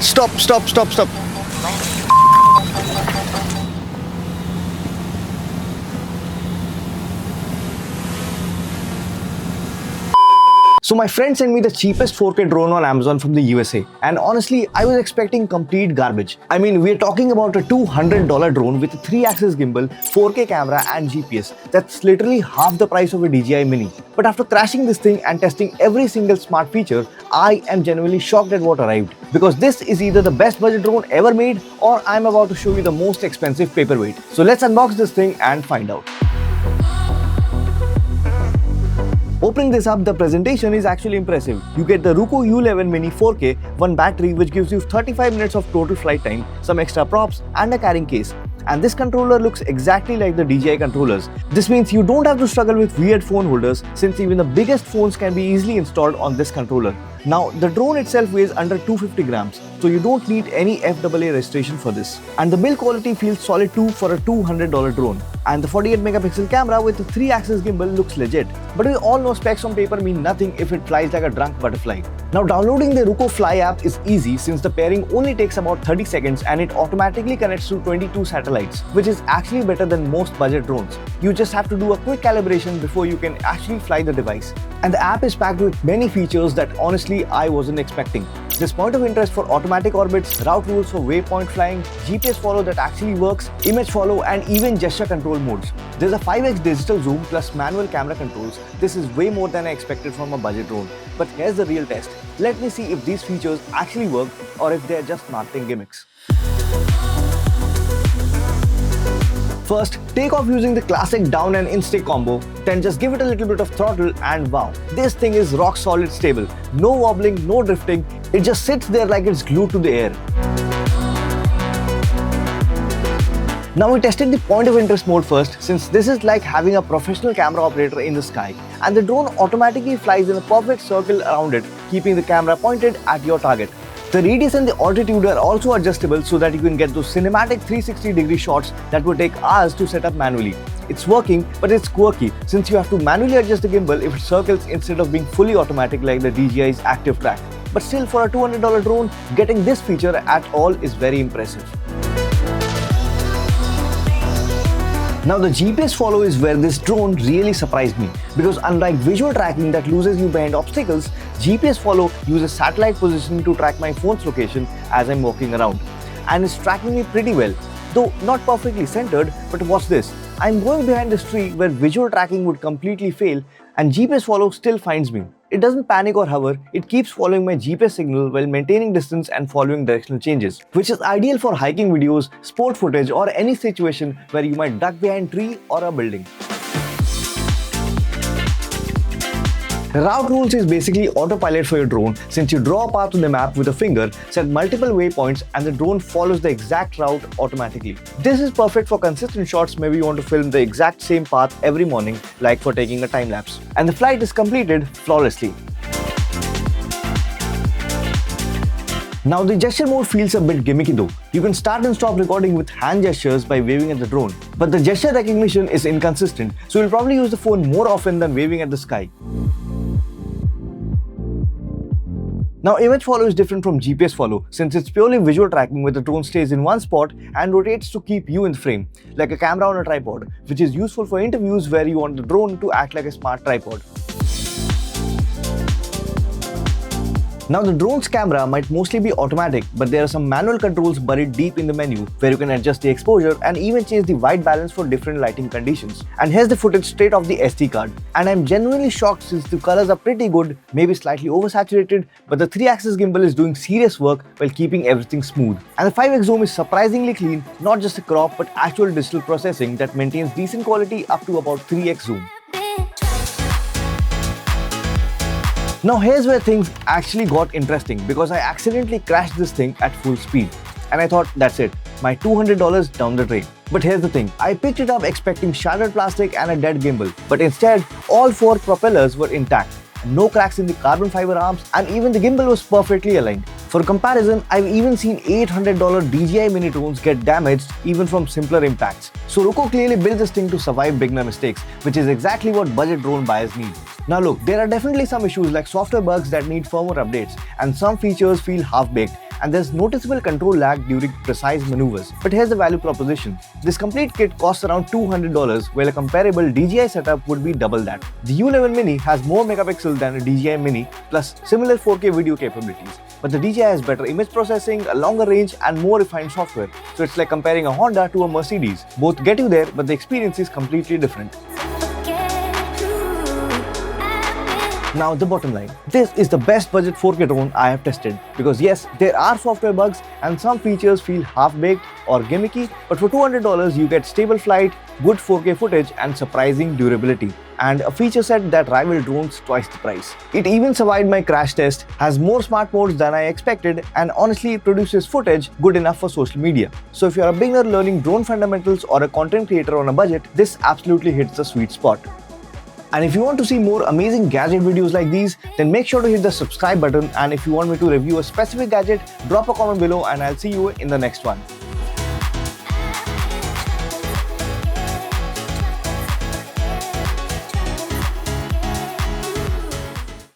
Stop. So my friend sent me the cheapest 4K drone on Amazon from the USA, and honestly, I was expecting complete garbage. I mean, we're talking about a $200 drone with a 3-axis gimbal, 4K camera and GPS. That's literally half the price of a DJI Mini. But after crashing this thing and testing every single smart feature, I am genuinely shocked at what arrived. Because this is either the best budget drone ever made, or I'm about to show you the most expensive paperweight. So let's unbox this thing and find out. Opening this up, the presentation is actually impressive. You get the Ruko U11 Mini 4K, one battery which gives you 35 minutes of total flight time, some extra props and a carrying case. And this controller looks exactly like the DJI controllers. This means you don't have to struggle with weird phone holders, since even the biggest phones can be easily installed on this controller. Now, the drone itself weighs under 250 grams, so you don't need any FAA registration for this. And the build quality feels solid too for a $200 drone. And the 48 megapixel camera with the 3-axis gimbal looks legit. But we all know specs on paper mean nothing if it flies like a drunk butterfly. Now, downloading the Ruko Fly app is easy since the pairing only takes about 30 seconds and it automatically connects to 22 satellites, which is actually better than most budget drones. You just have to do a quick calibration before you can actually fly the device. And the app is packed with many features that honestly I wasn't expecting. There's point of interest for automatic orbits, route rules for waypoint flying, GPS follow that actually works, image follow and even gesture control modes. There's a 5x digital zoom plus manual camera controls. This is way more than I expected from a budget drone. But here's the real test. Let me see if these features actually work or if they're just marketing gimmicks. First, take off using the classic down and in stick combo, then just give it a little bit of throttle and wow, this thing is rock solid stable. No wobbling, no drifting, it just sits there like it's glued to the air. Now we tested the point of interest mode first, since this is like having a professional camera operator in the sky, and the drone automatically flies in a perfect circle around it, keeping the camera pointed at your target. The radius and the altitude are also adjustable so that you can get those cinematic 360-degree shots that would take hours to set up manually. It's working, but it's quirky since you have to manually adjust the gimbal if it circles instead of being fully automatic like the DJI's active track. But still, for a $200 drone, getting this feature at all is very impressive. Now the GPS follow is where this drone really surprised me, because unlike visual tracking that loses you behind obstacles, GPS follow uses satellite positioning to track my phone's location as I'm walking around. And it's tracking me pretty well, though not perfectly centered, but watch this. I'm going behind this tree where visual tracking would completely fail and GPS follow still finds me. It doesn't panic or hover, it keeps following my GPS signal while maintaining distance and following directional changes, which is ideal for hiking videos, sport footage or any situation where you might duck behind a tree or a building. Route rules is basically autopilot for your drone, since you draw a path on the map with a finger, set multiple waypoints and the drone follows the exact route automatically. This is perfect for consistent shots. Maybe you want to film the exact same path every morning, like for taking a time lapse. And the flight is completed flawlessly. Now the gesture mode feels a bit gimmicky though. You can start and stop recording with hand gestures by waving at the drone. But the gesture recognition is inconsistent, so you'll probably use the phone more often than waving at the sky. Now image follow is different from GPS follow, since it's purely visual tracking where the drone stays in one spot and rotates to keep you in the frame, like a camera on a tripod, which is useful for interviews where you want the drone to act like a smart tripod. Now the drone's camera might mostly be automatic, but there are some manual controls buried deep in the menu where you can adjust the exposure and even change the white balance for different lighting conditions. And here's the footage straight off the SD card. And I'm genuinely shocked since the colors are pretty good, maybe slightly oversaturated, but the 3-axis gimbal is doing serious work while keeping everything smooth. And the 5x zoom is surprisingly clean, not just a crop but actual digital processing that maintains decent quality up to about 3x zoom. Now here's where things actually got interesting, because I accidentally crashed this thing at full speed. And I thought, that's it, my $200 down the drain. But here's the thing, I picked it up expecting shattered plastic and a dead gimbal, but instead, all 4 propellers were intact. No cracks in the carbon fiber arms, and even the gimbal was perfectly aligned. For comparison, I've even seen $800 DJI Mini drones get damaged even from simpler impacts. So Ruko clearly built this thing to survive beginner mistakes, which is exactly what budget drone buyers need. Now look, there are definitely some issues like software bugs that need firmware updates, and some features feel half-baked, and there's noticeable control lag during precise maneuvers. But here's the value proposition. This complete kit costs around $200, while a comparable DJI setup would be double that. The U11 Mini has more megapixels than a DJI Mini, plus similar 4K video capabilities. But the DJI has better image processing, a longer range, and more refined software. So it's like comparing a Honda to a Mercedes. Both get you there, but the experience is completely different. Now the bottom line. This is the best budget 4K drone I have tested, because yes, there are software bugs and some features feel half-baked or gimmicky, but for $200 you get stable flight, good 4K footage and surprising durability, and a feature set that rival drones twice the price. It even survived my crash test, has more smart modes than I expected, and honestly it produces footage good enough for social media. So if you're a beginner learning drone fundamentals or a content creator on a budget, this absolutely hits the sweet spot. And if you want to see more amazing gadget videos like these, then make sure to hit the subscribe button, and if you want me to review a specific gadget, drop a comment below and I'll see you in the next one.